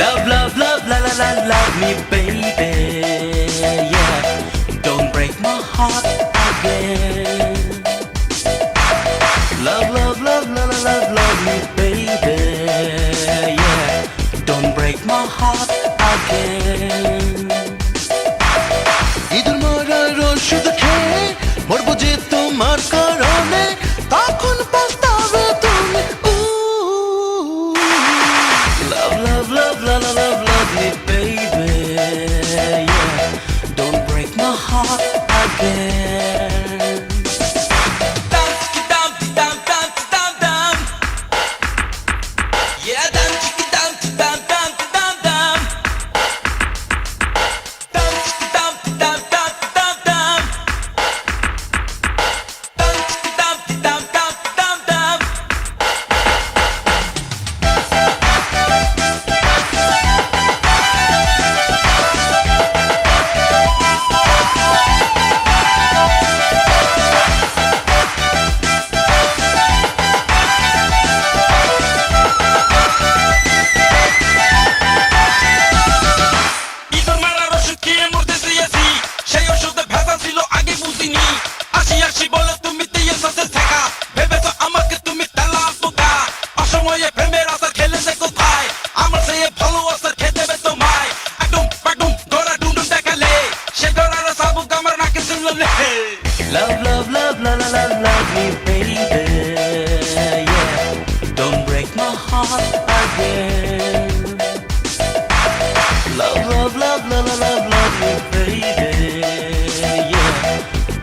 Love, love, love, la la la, love me, baby. Yeah, don't break my heart again. Love, love, love, la la, love me, baby. Yeah, don't break my heart again. ইঁদুর মারার ওষুধ খেয়ে মরবো যে তোমার কারণে, তখন পস্তাবে তুমি। Love, love, love, la la, love me, baby. Yeah, don't break my heart again. Dum, dum, dum, dum, dum, dum. Yeah, dum, dum, dum, dum, dum, dum. Dum, dum, dum, dum, dum, dum. Dum, dum, dum, dum, dum. Love, love, love, la la la, love me, baby. Yeah, don't break my heart again. Love, love, love, la la la, love me, baby. Yeah,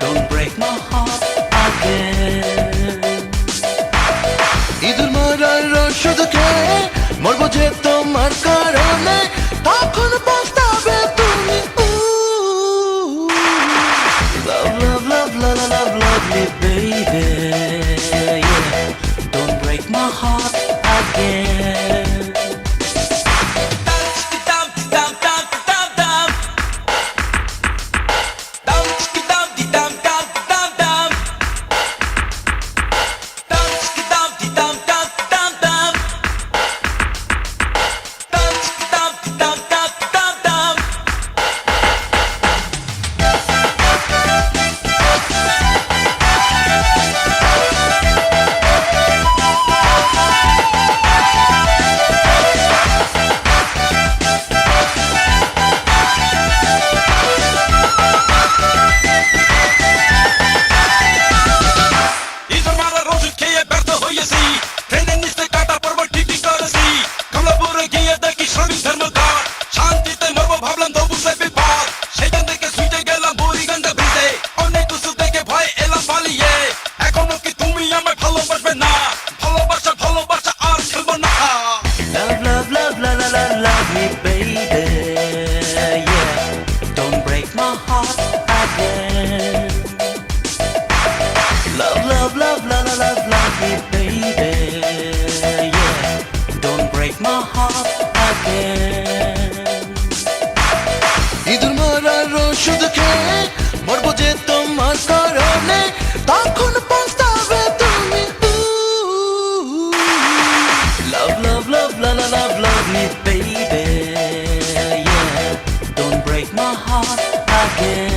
don't break my heart again. ইঁদুর মারার ওষুধ খেয়ে মরবো যে তোমার কারণে, তখন পস্তাবে তুমি। Love, love, love, la la la, love me, baby. Yeah, don't break my heart again. Dum, dum, dum, dum, dum. Dum, dum, dum, dum, dum, dum. Dum, dum, dum, dum, dum, dum. Dum, dum, dum, dum, dum. Love, love, love, la la la, love me, baby. Yeah, don't break my heart again. Love, love, love, la la la, love me, baby. Yeah, don't break my heart again. ইঁদুর মারার ওষুধ খেয়ে মরবো যে তোমার কারণে, তখন পস্তাবে তুমি। Love, love, love, la la la, love me, baby. Yeah, don't break my heart again.